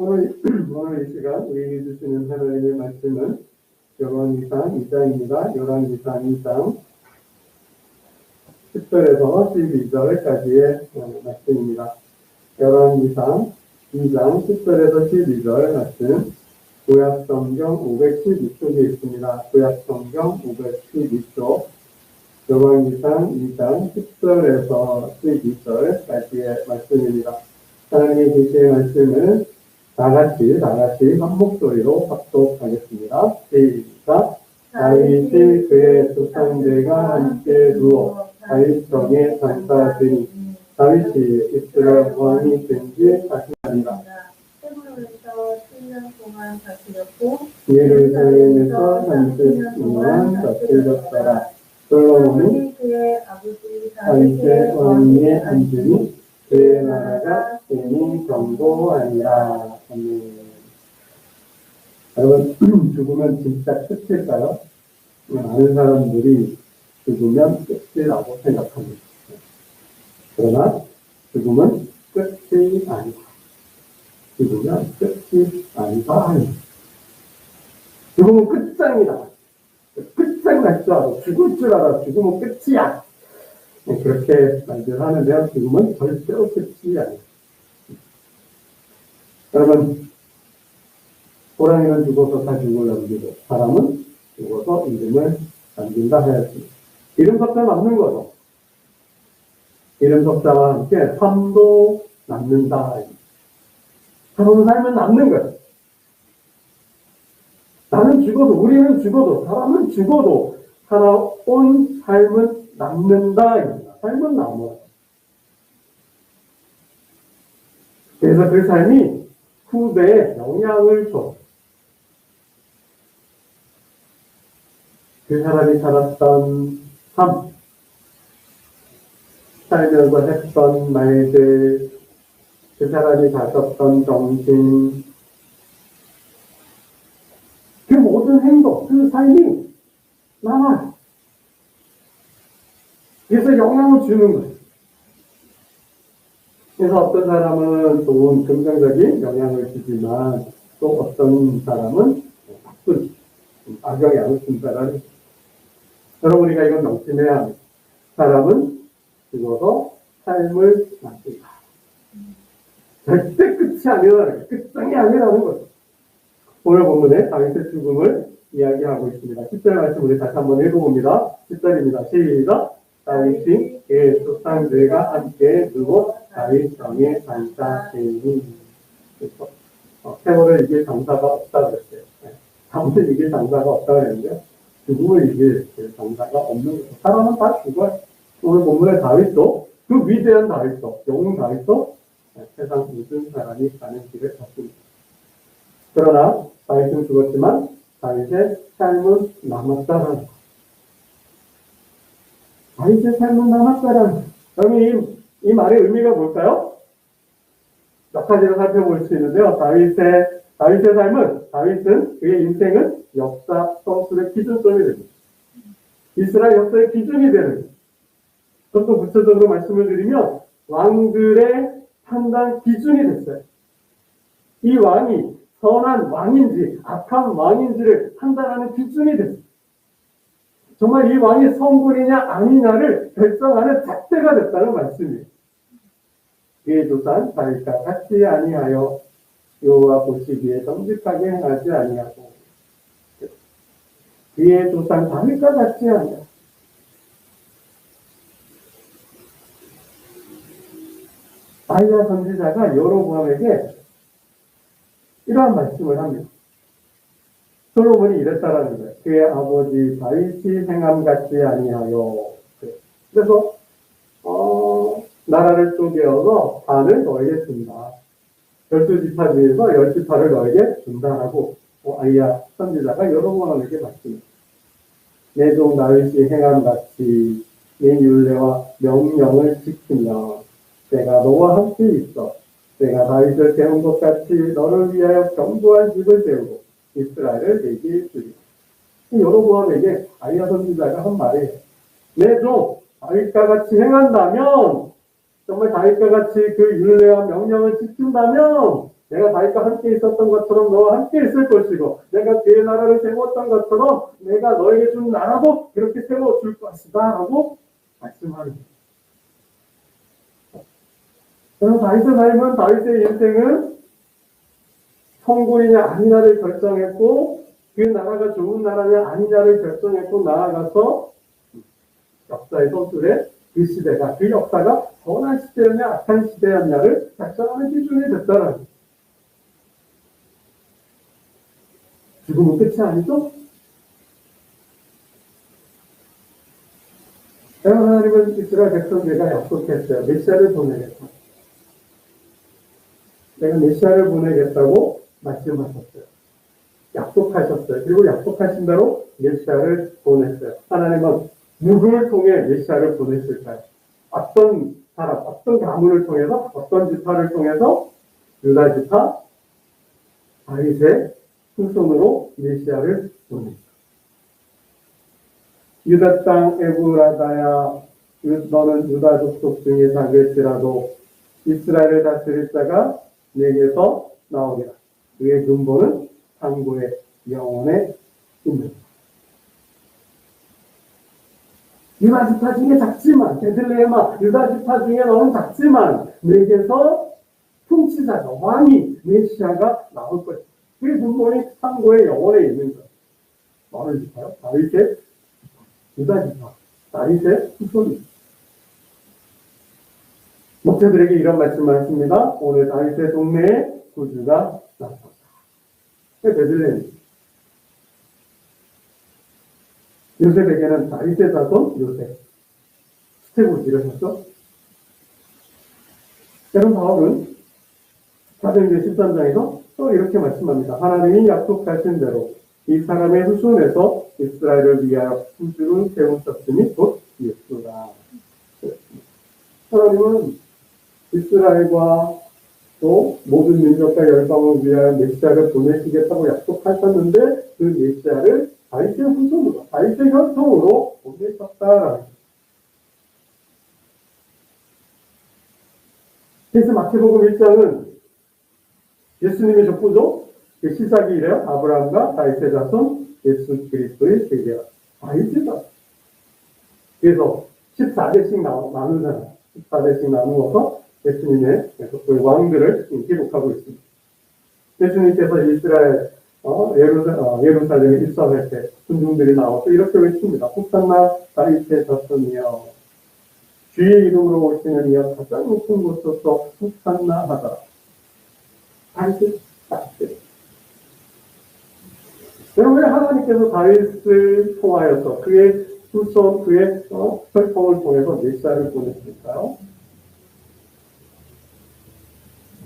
오늘 이 시간 우리에게 주시는 하나님의 말씀은 열왕기상 2장입니다. 열왕기상 2장 10절에서 12절까지의 말씀입니다. 열왕기상 2장 10절에서 12절 말씀, 구약성경 512쪽에 있습니다. 구약성경 512쪽, 열왕기상 2장 10절에서 12절까지의 말씀입니다. 하나님의 계시의 말씀을 다 같이 한 목소리로 합독하겠습니다. 시작. 다윗이 그의 조상들과 함께 누워 다윗성에 잠자더니 다윗이 이스라엘 왕이 된 지 40년이라. 헤브론에서 7년 동안 다스렸고 예루살렘에서 30년 동안 다스렸더라. 솔로몬이 그의 아버지 다윗의 왕위에 앉으니 그의 나라가 괜히 견고하니라. 여러분, 죽으면 진짜 끝일까요? 많은 사람들이 죽으면 끝이라고 생각합니다. 그러나 죽음은 끝이 아니다. 죽으면 끝이 아니다. 죽음은 끝장이다. 끝장 날 줄 알아. 죽을 줄 알아. 죽으면 끝이야. 그렇게 말들 하는데요. 죽음은 절대로 끝이 아니다. 여러분, 호랑이는 죽어서 사죽을 남기고 사람은 죽어서 이름을 남긴다 하였습니다. 이름 석자 남는 거죠. 이름 석자와 함께 삶도 남는다. 사람은 살면 남는 거예요. 나는 죽어도, 우리는 죽어도, 사람은 죽어도 살아온 삶은 남는다. 삶은 남아요. 그래서 그 삶이 후대에 영향을 줘. 그 사람이 살았던 삶, 살면서 했던 말들, 그 사람이 가졌던 정신, 그 모든 행동, 그 삶이 남아요. 그래서 영향을 주는 거예요. 그래서 어떤 사람은 좋은 긍정적인 영향을 주지만 또 어떤 사람은 나쁜 악영향을 준다라는. 여러분, 우리가 이건 명심해야 합니다. 사람은 죽어서 삶을 남긴다. 절대 끝이 아니라는 거예요. 끝장이 아니라는 거예요. 오늘 본문에 다윗의 죽음을 이야기하고 있습니다. 10절 말씀 우리 다시 한번 읽어봅니다. 10절입니다. 시작. 다윗이 그의 조상들과 함께 누워 다윗성에 잠자더니. 세월을 이길 장사가 없다 그랬어요. 잠을 이길 장사가 없다 그랬는데 죽음을 이길 장사가 없는 거예요. 사람은 다 죽어요. 오늘 본문의 다윗도, 그 위대한 다윗도, 영웅 다윗도 세상 모든 사람이 가는 길을 갔습니다. 그러나 다윗은 죽었지만 다윗의 삶은 남았다라는 거예요. 다윗의 삶은 남았다라는. 그러면 이 말의 의미가 뭘까요? 몇 가지를 살펴볼 수 있는데요. 다윗의 삶은, 그의 인생은 역사 서술의 기준점이 됩니다. 이스라엘 역사의 기준이 되는 거예요. 또 구체적으로 말씀을 드리면 왕들의 판단 기준이 됐어요. 이 왕이 선한 왕인지 악한 왕인지를 판단하는 기준이 됐어요. 정말 이 왕이 성군이냐 아니냐를 결정하는 잣대가 됐다는 말씀이에요. 그의 조상 다윗과 같이 아니하여 여호와 보시기에 정직하게 행하지 아니하고 그의 조상 다윗과 같이 아니하고. 아히야 선지자가 여로보암에게 이러한 말씀을 합니다. 솔로몬이 이랬다라는 거예요. 그의 아버지 다윗이 행함 같지 아니하여. 그래서 나라를 쪼개어서 반을 너에게 준다. 12지파 중에서 10지파를 너에게 준다라고 아히야 선지자가 여로보암에게 말씀합니다. 내 종 다윗이 행함 같이 내 율례와 명령을 지키며 내가 너와 함께 있어. 내가 다윗을 세운 것 같이 너를 위하여 견고한 집을 세우고 이스라엘을 내게 주리라. 여로보암에게 아히야 선지자가 한 말이, 내 종 다윗과 같이 행한다면, 정말 다윗과 같이 그 율례와 명령을 지킨다면 내가 다윗과 함께 있었던 것처럼 너와 함께 있을 것이고 내가 그의 나라를 세웠던 것처럼 내가 너에게 준 나라도 그렇게 세워줄 것이다 라고 말씀하는 거예요. 그럼 다윗의 삶은, 다윗의 인생은 성공이냐 아니냐를 결정했고 그 나라가 좋은 나라냐 아니냐를 결정했고 나아가서 역사의 소설에 그 시대가, 그 역사가 선한 시대였냐 악한 시대였냐를 결정하는 기준이 됐다라는 거예요. 죽음은 끝이 아니죠? 하나님은 이스라엘 백성들과 약속했어요. 메시아를 보내겠다. 내가 메시아를 보내겠다고 말씀하셨어요. 약속하셨어요. 그리고 약속하신 대로 메시아를 보냈어요. 하나님은 누구를 통해 메시아를 보냈을까요? 어떤 사람, 어떤 가문을 통해서, 어떤 지파를 통해서? 유다 지파 다윗의 후손으로 메시아를 보냈어요. 유다 땅 에브라다야, 너는 유다 족속 중에 작을지라도 이스라엘을 다스릴 자가 내게서 나오리라. 그의 근본은 상고의 영혼에 있는. 유다 지파 중에 작지만, 베들레헴아, 유다 지파 중에 너는 작지만 내게서 통치자가, 왕이, 메시아가 나올 것이다. 그의 근본이 상고의 영혼에 있는 것. 어느 지파요? 다윗의 유다 지파, 다윗의 후손입니다. 목자들에게 이런 말씀을 하십니다. 오늘 다윗의 동네에 구주가 나섰다. 베들레헴. 요셉에게는 다윗의 자손 요셉. 스텝을 지르셨죠? 여러분, 바울은 사도행전 13장에서 또 이렇게 말씀합니다. 하나님이 약속하신 대로 이 사람의 후손에서 이스라엘을 위하여 구주를 세우셨으니 곧 예수라. 하나님은 이스라엘과 또 모든 민족과 열방을 위하여 메시아를 보내시겠다고 약속하셨는데 그 메시아를 다윗의 후손으로, 다윗의 혈통으로 보내셨다라는. 그래서 마태복음 1장은 예수님의 족보죠. 그 시작이 이래요. 아브라함과 다윗의 자손 예수 그리스도의 세계라. 다윗의 자손. 그래서 14대씩 나누잖아요. 14대씩 나누어서 예수님의 그 왕들을 기록하고 있습니다. 예수님께서 이스라엘 예루살렘에 입성할 때 군중들이 나와서 이렇게 외칩니다. 호산나 다윗의 자손이여, 주의 이름으로 오시는 이여 가장 높은 곳에서 호산나 하더라. 다윗의 자손. 여러분, 왜 하나님께서 다윗을 통하여서 그의 후손, 그의 혈통을 통해서 메시아를 보냈을까요?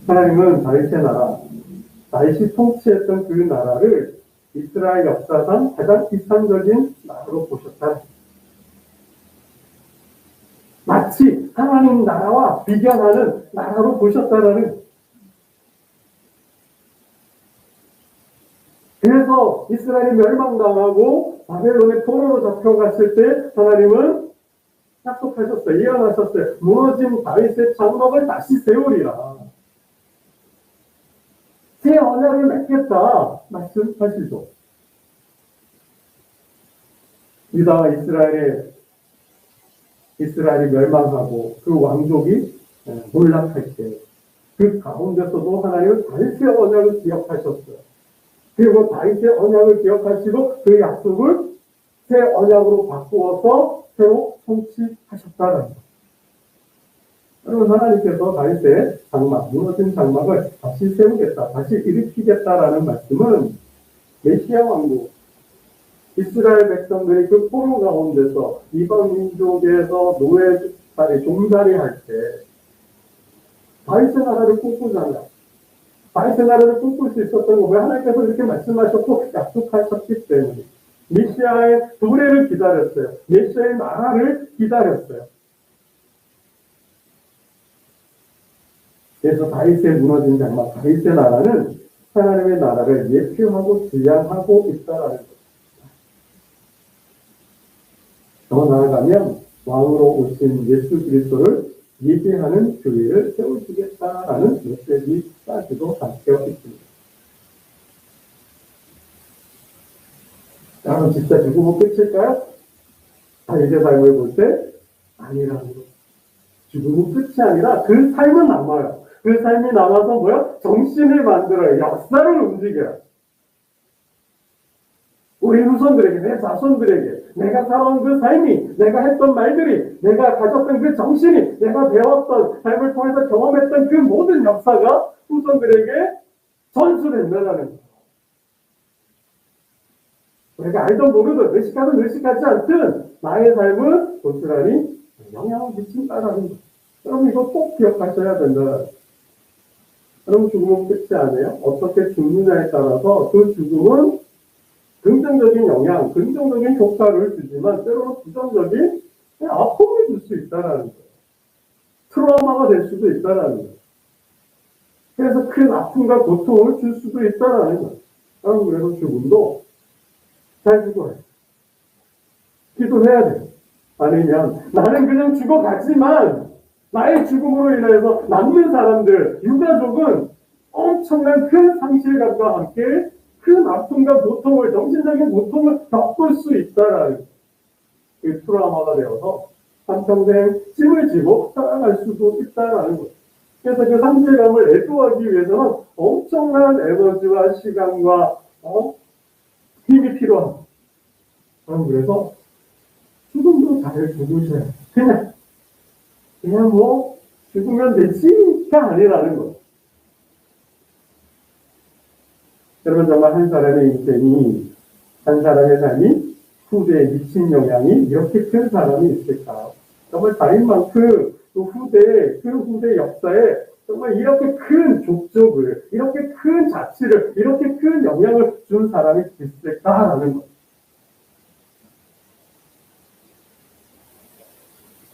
하나님은 다윗의 나라, 다윗이 통치했던 그 나라를 이스라엘 역사상 가장 이상적인 나라로 보셨다. 마치 하나님 나라와 비견하는 나라로 보셨다라는. 그래서 이스라엘이 멸망당하고 바벨론의 포로로 잡혀갔을 때 하나님은 약속하셨어요. 예언하셨어요. 무너진 다윗의 장막을 다시 세우리라. 새 언약을 맺겠다 말씀하시죠. 유다와 이스라엘이 멸망하고 그 왕족이 몰락할 때 그 가운데서도 하나님은 다윗의 언약을 기억하셨어요. 그리고 다윗의 언약을 기억하시고 그 약속을 새 언약으로 바꾸어서 새로 통치하셨다는 거예요. 여러분, 하나님께서 다윗의 장막, 무너진 장막을 다시 세우겠다, 다시 일으키겠다라는 말씀은 메시아 왕국, 이스라엘 백성들이 그 포로 가운데서 이방 민족에서 노예살이, 종살이 할 때 다윗의 나라를 꿈꾸잖아요. 다윗의 나라를 꿈꿀 수 있었던 거, 왜 하나님께서 이렇게 말씀하셨고 약속하셨기 때문에 메시아의 도래를 기다렸어요. 메시아의 나라를 기다렸어요. 그래서 다윗의 무너진 장막, 다윗의 나라는 하나님의 나라를 예표하고 지향하고 있다라는 것입니다. 더 나아가면 왕으로 오신 예수 그리스도를 예배하는 교회를 세우시겠다라는 메시지까지도 담겨 진짜 죽으면 끝일까요? 다윗의 삶을 볼 때 아니라는 거. 죽음은 끝이 아니라 그 삶은 남아요. 그 삶이 남아서 뭐야? 정신을 만들어요. 역사를 움직여요. 우리 후손들에게, 내 자손들에게, 내가 살아온 그 삶이, 내가 했던 말들이, 내가 가졌던 그 정신이, 내가 배웠던, 삶을 통해서 경험했던 그 모든 역사가 후손들에게 전수된다는 거예요. 우리가 알던 모르든, 의식하든 의식하지 않든, 나의 삶은 고스란히 영향을 미친다라는 거예요. 여러분, 이거 꼭 기억하셔야 된다. 여러분, 죽음은 끝이 아니에요? 어떻게 죽느냐에 따라서 그 죽음은 긍정적인 영향, 긍정적인 효과를 주지만 때로는 부정적인 아픔을 줄 수 있다는 거예요. 트라우마가 될 수도 있다는 거예요. 그래서 큰 아픔과 고통을 줄 수도 있다는 거예요. 여러분, 그래서 죽음도 잘 죽어요. 기도해야 돼요. 아니면 나는 그냥 죽어가지만 나의 죽음으로 인해서 남는 사람들, 유가족은 엄청난 큰 상실감과 함께 큰 아픔과 고통을, 정신적인 고통을 겪을 수 있다라는 그 트라우마가 되어서 한평생 짐을 지고 살아갈 수도 있다라는 거예요. 그래서 그 상실감을 애도하기 위해서는 엄청난 에너지와 시간과 힘이 필요합니다. 그래서 죽음도 잘 죽으셔야 그냥 뭐 죽으면 되지가 아니라는 거예요. 여러분, 정말 한 사람의 인생이, 한 사람의 삶이 후대에 미친 영향이 이렇게 큰 사람이 있을까? 정말 다윗만큼 그 후대 역사에 정말 이렇게 큰 족적을, 이렇게 큰 자치를, 이렇게 큰 영향을 준 사람이 있을까라는 거예요.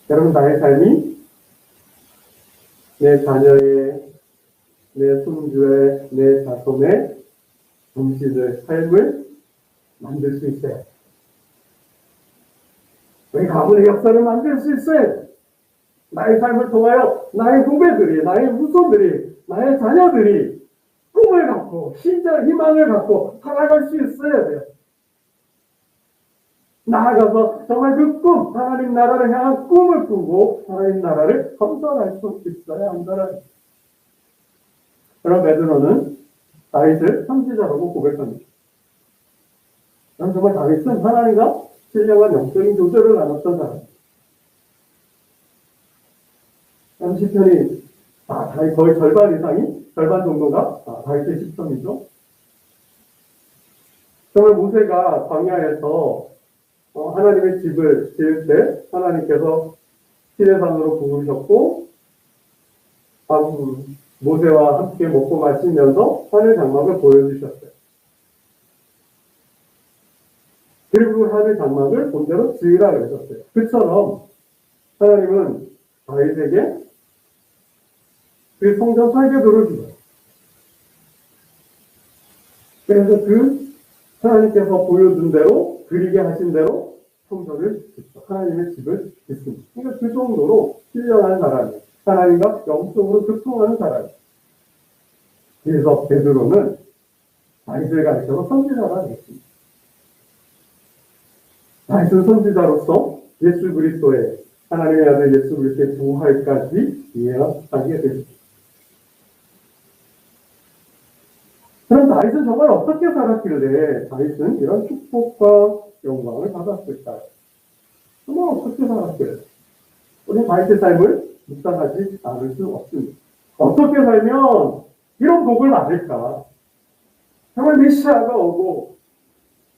여러분, 나의 삶이 내 자녀의, 내 손주의, 내 자손의 정신을, 삶을 만들 수 있어요. 우리 가문의 역사를 만들 수 있어요. 나의 삶을 통하여 나의 후배들이, 나의 후손들이, 나의 자녀들이 꿈을 갖고, 희망을 갖고 살아갈 수 있어야 돼요. 나아가서 정말 그 꿈, 하나님 나라를 향한 꿈을 꾸고 하나님 나라를 건설할 수 있어야 한다는. 그럼 베드로는 다윗을 선지자라고 고백합니다. 난 정말 다윗은 하나님과 신령한 영적인 교제를 나눴던 사람. 시편이 거의 절반 이상이, 절반 정도가 다윗의 시편이죠. 정말 모세가 광야에서 하나님의 집을 지을 때 하나님께서 시내산으로 부르셨고 모세와 함께 먹고 마시면서 하늘 장막을 보여주셨어요. 그리고 하늘 장막을 본대로 지으라 그러셨어요. 그처럼 하나님은 다윗에게 그 성전 설계도를 주어요. 그래서 그 하나님께서 보여준 대로, 그리게 하신 대로 성전을 짓죠. 하나님의 집을 짓습니다. 그러니까 그 정도로 신령한 사람이에요. 하나님과 영적으로 교통하는 사람이에요. 그래서 베드로는 다윗을 가르쳐서 선지자라 했습니다. 다윗은 선지자로서 예수 그리스도의, 하나님의 아들 예수 그리스도의 부활까지 예언하게 됩니다. 그럼 다윗은 정말 어떻게 살았길래 다윗은 이런 축복과 영광을 받았을까요? 정말 어떻게 살았길래? 우리 다윗의 삶을 묵상하지 않을 수 없습니다. 어떻게 살면 이런 복을 받을까? 정말 메시아가 오고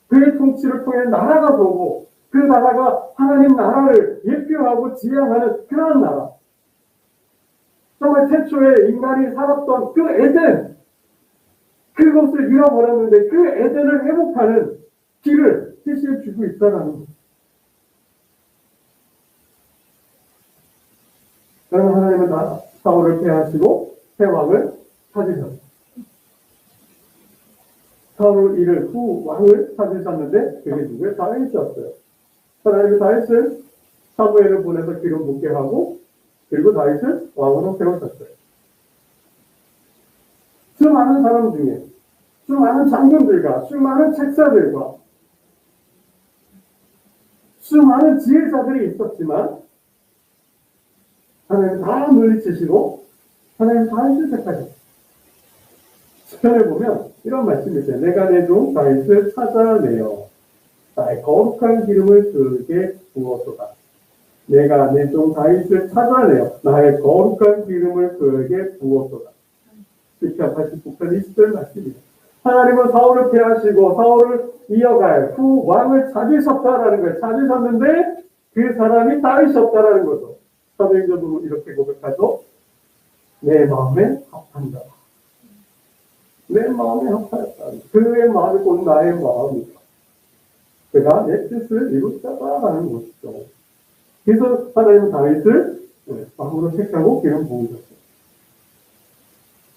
그의 통치를 통해 나라가 오고 그 나라가 하나님 나라를 예표하고 지향하는 그런 나라. 정말 태초에 인간이 살았던 그 에덴, 그것을 잃어버렸는데 그 에덴을 회복하는 길을 제시해 주고 있다는 것. 그러면 하나님은 사울을 폐하시고 새 왕을 찾으셨어요. 사울 이를 후 왕을 찾으셨는데 그게 누구예요? 다윗이었어요. 하나님이 다윗을 사무엘을 보내서 기름 붓게 하고 그리고 다윗을 왕으로 세우셨어요. 수많은 사람 중에 수많은 장군들과 수많은 책사들과 수많은 지혜자들이 있었지만 하나님 다 물리치시고 하나님 다 실패하셨어요. 시편에 보면 이런 말씀이 있어요. 내가 내 종 다윗을 찾아내어 나의 거룩한 기름을 그에게 부어소다. 내가 내 종 다윗을 찾아내어 나의 거룩한 기름을 그에게 부어소다. 시편 89편 20절 말씀입니다. 하나님은 사울을 패하시고 사울을 이어갈 후 왕을 찾으셨다라는 거예요. 찾으셨는데 그 사람이 다윗이었다라는 거죠. 사도행전으로 이렇게 고백하죠. 내 마음에 합한 자. 내 마음에 합하였다. 그의 마음이 곧 나의 마음이다. 그가 내 뜻을 이루었다라는 것이죠. 그래서 하나님은 다윗을 왕으로 택하고 기름 부으셨어요.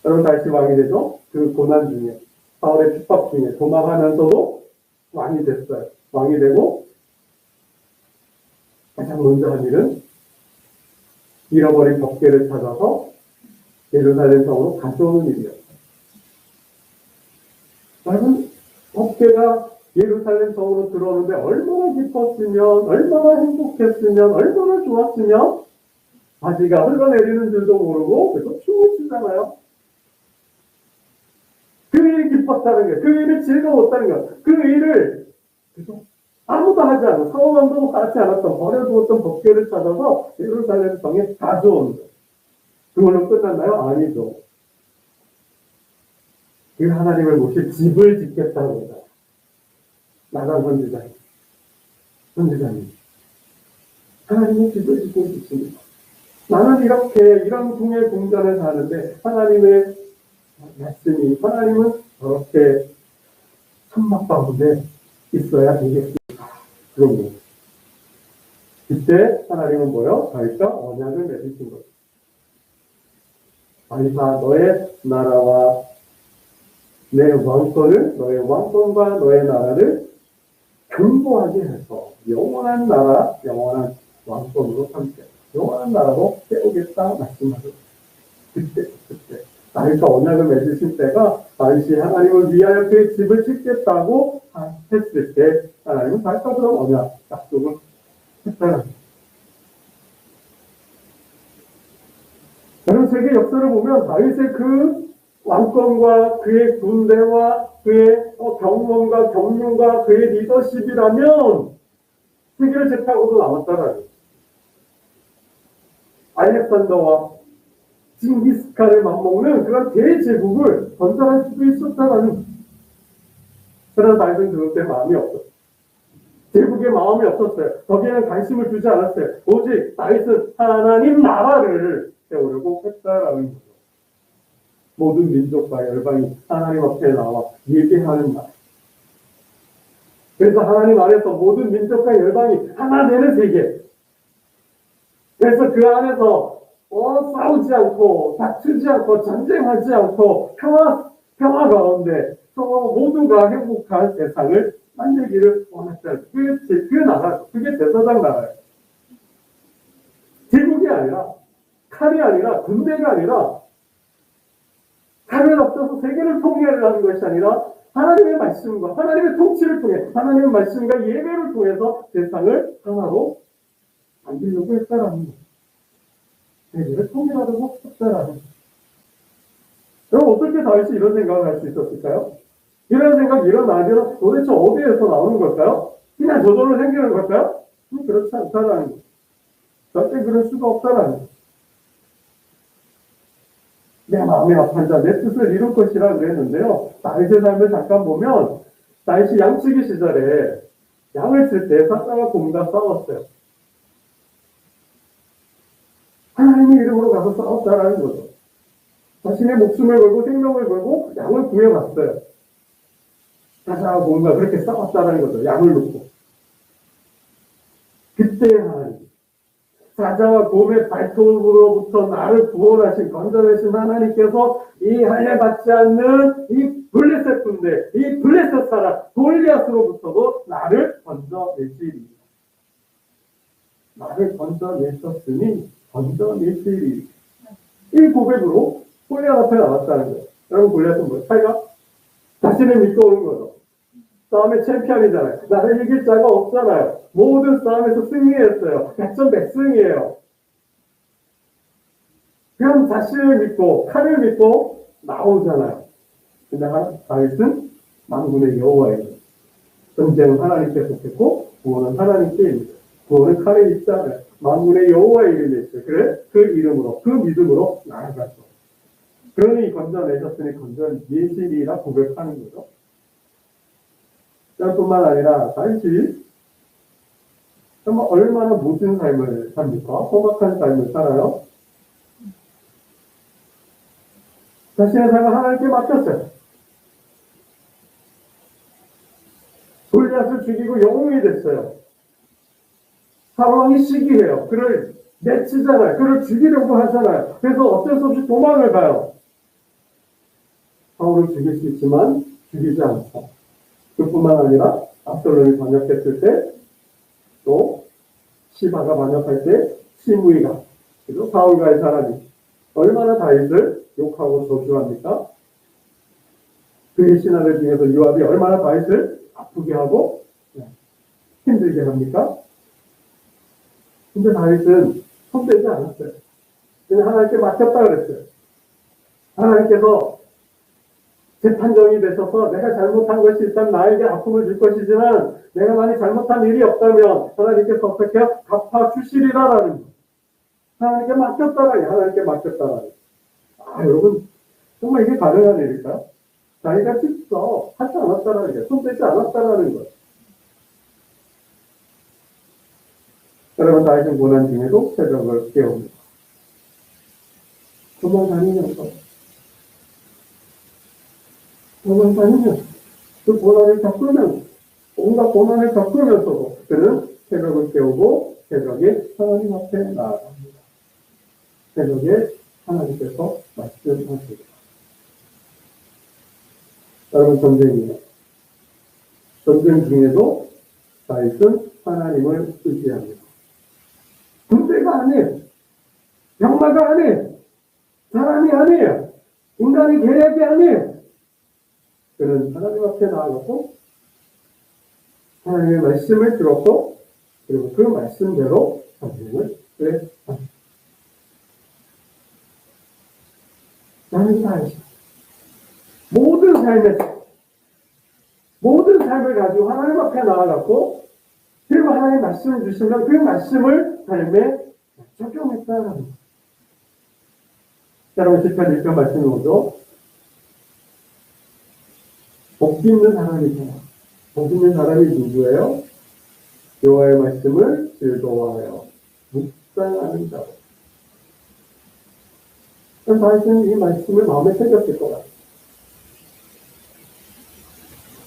여러분 다윗이 왕이 되죠. 그 고난 중에 사울의 핍박 중에 도망하면서도 왕이 됐어요. 왕이 되고 가장 먼저 한 일은 잃어버린 법궤를 찾아서 예루살렘 성으로 가져오는 일이었어요. 여러분 법궤가 예루살렘 성으로 들어오는데 얼마나 기뻤으면, 얼마나 행복했으면, 얼마나 좋았으면 바지가 흘러내리는 줄도 모르고 그래서 춤을 추잖아요. 그 일이 기뻤다는 거예요. 그 일이 즐거웠다는 거예요. 그 일을 아무도 하지 않고 사울왕도 하지 않았던 버려두었던 법궤를 찾아서 예루살렘 성에 가져온 거예요. 그걸로 끝났나요? 아니죠. 그 하나님을 모실 집을 짓겠다는 거예요. 나단 선지자님. 하나님의 집을 짓고 싶습니다. 나는 이렇게 이런 궁의 궁전에 사는데 하나님의 말씀이 하나님은 저렇게 천막 가운데 있어야 되겠습니다. 그런 거. 그때 하나님은 뭐요? 다윗과 언약을 맺으신 거죠. 다윗아 너의 나라와 내 왕권을 너의 왕권과 너의 나라를 견고하게 해서 영원한 나라, 영원한 왕권으로 삼겠다. 영원한 나라로 세우겠다 말씀하죠. 그때 다윗과 언약을 맺으신 때가 다윗이 하나님을 위하여 그의 집을 짓겠다고 했을 때 하나님은 다윗과 그런 언약, 약속을 했다는 거예요. 여러분 세계 역사를 보면 다윗의 그 왕권과 그의 군대와 그의 경험과 경륜과 그의 리더십이라면 세계를 제패하고도 남았다는 거예요. 알렉산더와 징기스칸을 맞먹는 그런 대제국을 건설할 수도 있었다라는 거예요. 그러나 다윗은 그것에 마음이 없었어요. 제국에 마음이 없었어요. 거기에는 관심을 두지 않았어요. 오직 다윗은 하나님 나라를 세우려고 했다라는 거죠. 모든 민족과 열방이 하나님 앞에 나와 예배하는 날. 그래서 하나님 안에서 모든 민족과 열방이 하나 되는 세계. 그래서 그 안에서 싸우지 않고 다투지 않고 전쟁하지 않고 평화 가운데 모두가 행복한 세상을 만들기를 원했어요. 그 나라, 그게 제사장 나라예요. 제국이 아니라 칼이 아니라 군대가 아니라 칼을 앞서서 세계를 통일하는 것이 아니라 하나님의 말씀과 하나님의 통치를 통해 하나님의 말씀과 예배를 통해서 세상을 하나로 만들려고 했다라는 거예요. 세계를 통일하려고 했다라는 거예요. 여러분 어떻게 다윗이 이런 생각을 할 수 있었을까요? 이런 생각, 이런 아이디어는 도대체 어디에서 나오는 걸까요? 그냥 저절로 생기는 걸까요? 그렇지 않다라는 거예요. 절대 그럴 수가 없다라는 거예요. 내 마음에 합한 자, 내 뜻을 이룰 것이라 그랬는데요. 다윗의 삶을 잠깐 보면 다윗이 양치기 시절에 양을 칠 때 사자와 곰과 싸웠어요. 하나님의 이름으로 가서 싸웠다라는 거죠. 자신의 목숨을 걸고 생명을 걸고 양을 구해왔어요. 사자와 곰과 그렇게 싸웠다라는 거죠. 양을 놓고. 그때 하나님, 사자와 곰의 발톱으로부터 나를 구원하신 건져내신 하나님께서 이 할례 받지 않는 이 블레셋 군대, 이 블레셋 사람 골리앗으로부터도 나를 건져내시리. 나를 건져내셨으니 건져내시리. 이 고백으로 골리앗 앞에 나왔다는 거예요. 여러분 골리앗은 뭐예요? 자기가 자신을 믿고 오는 거죠. 싸움의 챔피언이잖아요. 나를 이길 자가 없잖아요. 모든 싸움에서 승리했어요. 백전백승이에요. 그럼 자신을 믿고 칼을 믿고 나오잖아요. 근데 다윗은 만군의 여호와예요. 전쟁은 하나님께 속했고 구원은 하나님께 있는 구원은 칼에 있지 않아요. 만군의 여호와의 이름이 있어요. 그래 그 이름으로 그 믿음으로 나아가죠. 그러니 건져내셨으니 건전 예식이라 고백하는 거죠. 뿐만 아니라 다윗이 정말 얼마나 무슨 삶을 삽니까? 험악한 삶을 살아요. 자신의 삶을 하나님께 맡겼어요. 골리앗을 죽이고 영웅이 됐어요. 사울왕이 시기해요. 그를 내치잖아요. 그를 죽이려고 하잖아요. 그래서 어쩔 수 없이 도망을 가요. 사울을 죽일 수 있지만 죽이지 않고 그뿐만 아니라 압살롬이 반역했을 때 또 시바가 반역할 때 시므이가 그리고 사울과의 사람이 얼마나 다윗을 욕하고 저주합니까? 그의 신하들 중에서 요압이 얼마나 다윗을 아프게 하고 힘들게 합니까? 근데 다윗은 손대지 않았어요. 그냥 하나님께 맡겼다 그랬어요. 하나님께서 재판정이 되셔서 내가 잘못한 것이 있다면 나에게 아픔을 줄 것이지만 내가 만약 잘못한 일이 없다면 하나님께서 어떻게 갚아주시리라라는 거. 하나님께 맡겼다라니 하나님께 맡겼다라니. 여러분 정말 이게 가능한 일일까요? 자기가 직접 하지 않았다라는 게 손대지 않았다라는 것. 여러분 다윗은 고난 중에도 새벽을 깨웁니다. 도망다니면서 그 고난을 겪으면서 온갖 고난을 겪으면서도 그는 새벽을 깨우고 새벽에 하나님 앞에 나아갑니다. 새벽에 하나님께서 말씀하십니다. 여러분 전쟁이에요. 전쟁 중에도 다윗은 하나님을 의지합니다. 군대가 아니에요. 병마가 아니에요. 사람이 아니에요. 인간의 계략이 아니에요. 그는 하나님 앞에 나아가고 하나님의 말씀을 들었고 그리고 그 말씀대로 전쟁을 수행합니다. 나는 다윗이 모든 삶을 가지고 하나님 앞에 나아갔고 그리고 하나님 말씀을 주시면 그 말씀을 삶에 적용했다는 거예요. 여러분 시편 1편 말씀이 뭐죠? 복 있는 사람이잖아. 복 있는 사람이 누구예요? 여호와의 말씀을 즐거워하여 묵상하는 자로. 다윗은 이 말씀을 마음에 새겼을 것 같아요.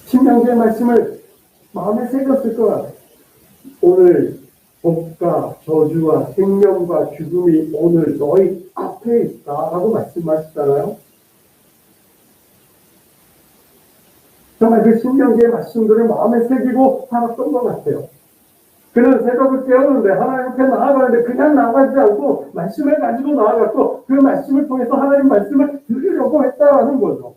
신명기의 말씀을 마음에 새겼을 것 같아요. 오늘 복과 저주와 생명과 죽음이 오늘 너희 앞에 있다라고 말씀하시잖아요. 정말 그 신명기의 말씀들을 마음에 새기고 살았던 것 같아요. 그는 새벽을 깨우는데 하나님 앞에 나아가는데 그냥 나가지 않고 말씀을 가지고 나아갔고 그 말씀을 통해서 하나님 말씀을 들으려고 했다라는 거죠.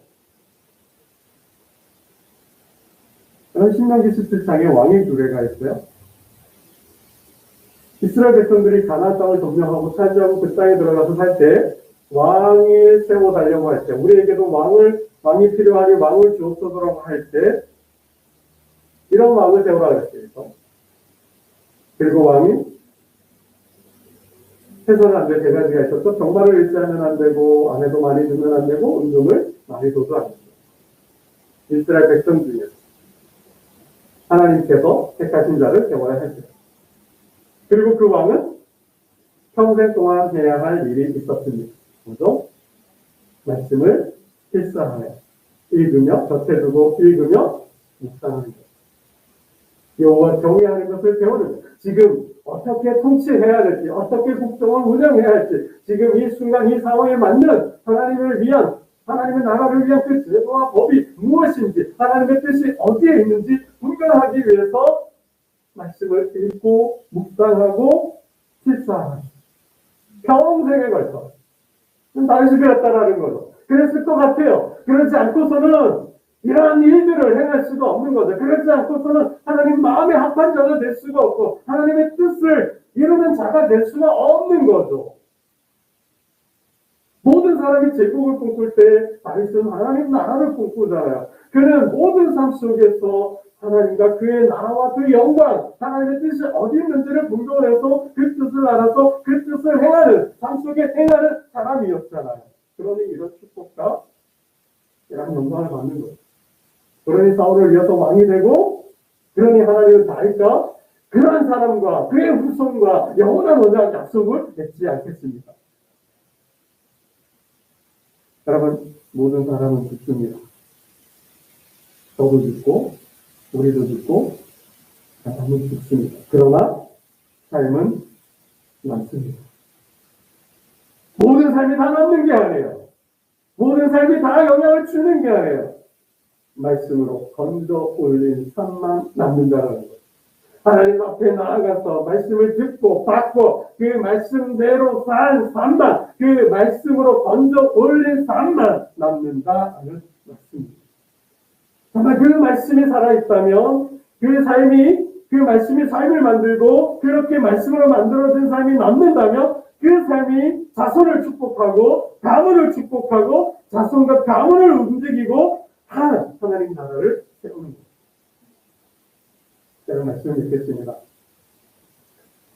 신명기 17장에 왕의 규례가 있어요. 이스라엘 백성들이 가나안 땅을 점령하고 차지하고 그 땅에 들어가서 살 때 왕을 세워 달라고 할 때 우리에게도 왕이 필요하니 왕을 주옵소서라고 할 때 이런 왕을 세우라고 했어요. 그리고 왕이 해서는 안 돼. 세 가지가 있었죠. 병마를 일치하면 안 되고 아내도 많이 주면 안 되고 은금을 많이 줘도 안 되고 이스라엘 백성 중에서 하나님께서 택하신 자를 세워야 했어요. 그리고 그 왕은 평생 동안 해야 할 일이 있었습니다. 뭐죠? 말씀을 필사하여 읽으며 곁에 두고 읽으며 묵상하는 것. 여호와 경외하는 것을 배우는 것. 지금 어떻게 통치해야 될지, 어떻게 국정을 운영해야 할지, 지금 이 순간 이 상황에 맞는 하나님을 위한, 하나님의 나라를 위한 그 제도와 법이 무엇인지, 하나님의 뜻이 어디에 있는지 분별하기 위해서 말씀을 읽고 묵상하고 필사하는 평생에 걸쳐 다윗이 그랬다라는 거죠. 그랬을 것 같아요. 그러지 않고서는 이러한 일들을 행할 수가 없는 거죠. 그렇지 않고서는 하나님 마음에 합한 자가 될 수가 없고 하나님의 뜻을 이루는 자가 될 수가 없는 거죠. 모든 사람이 제국을 꿈꿀 때 다윗은 하나님 나라를 꿈꾸잖아요. 그는 모든 삶 속에서 하나님과 그의 나라와 그 영광, 하나님의 뜻이 어디 있는지를 분별해서 그 뜻을 알아서 그 뜻을 행하는, 삶 속에 행하는 사람이었잖아요. 그러니 이런 축복과 이런 영광을 받는 거예요. 그러니 사울을 위해서 왕이 되고, 그러니 하나님은 다윗과 그러한 사람과 그의 후손과 영원한 언약 약속을 맺지 않겠습니까? 여러분, 모든 사람은 죽습니다. 저도 죽고, 우리도 죽고, 사람은 죽습니다. 그러나 삶은 남습니다. 모든 삶이 다 남는 게 아니에요. 모든 삶이 다 영향을 주는 게 아니에요. 말씀으로 건져 올린 삶만 남는다는 거예요. 하나님 앞에 나아가서 말씀을 듣고 받고 그 말씀대로 산 삶만, 그 말씀으로 건져 올린 삶만 남는다는 말씀입니다. 정말 그 말씀이 살아있다면 그 삶이, 그 말씀이 삶을 만들고 그렇게 말씀으로 만들어진 삶이 남는다면 그 삶이 자손을 축복하고 가문을 축복하고 자손과 가문을 움직이고 하나님 나라를 세우는 겁니다. 제가 말씀을 읽겠습니다.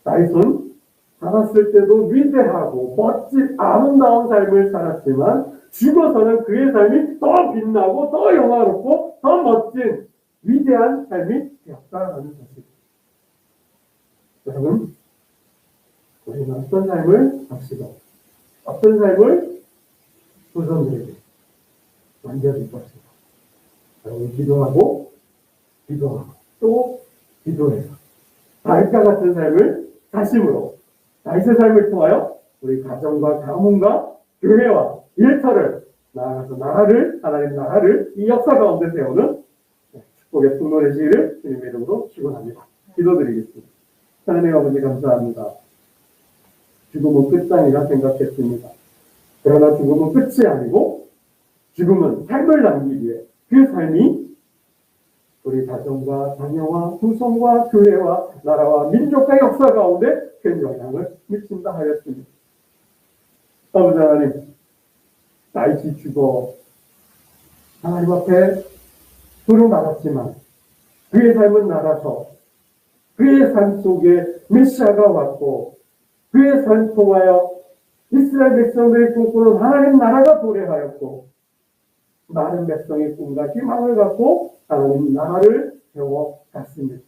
다윗은 살았을 때도 위대하고 멋진 아름다운 삶을 살았지만 죽어서는 그의 삶이 더 빛나고 더 영화롭고 더 멋진 위대한 삶이 되었다는 사실. 여러분, 우리는 어떤 삶을 합시고 어떤 삶을 후손들에게 남겨줄 것인가. 여러분, 기도하고 또 기도해서 다윗과 같은 삶을 사심으로 다윗의 삶을 통하여 우리 가정과 가문과 교회와 일터를 나아가서 나라를, 하나님 나라를 이 역사 가운데 세우는 축복의 풍노의 시기를 주님의 이름으로 축원합니다. 기도드리겠습니다. 하나님 아버지 감사합니다. 죽음은 끝장이라 생각했습니다. 그러나 죽음은 끝이 아니고 죽음은 삶을 남기기 위해 그 삶이 우리 가정과 자녀와 후손과 교회와 나라와 민족과 역사 가운데 큰 영향을 미친다 하였습니다. 아버지 하나님, 다윗이 죽어 하나님 앞에 부름받았지만 그의 삶은 나라서 그의 삶 속에 메시아가 왔고 그의 삶 통하여 이스라엘 백성들이 꿈꾸는 하나님 나라가 도래하였고 많은 백성의 꿈과 희망을 갖고 하나님 나라를 세워갔습니다.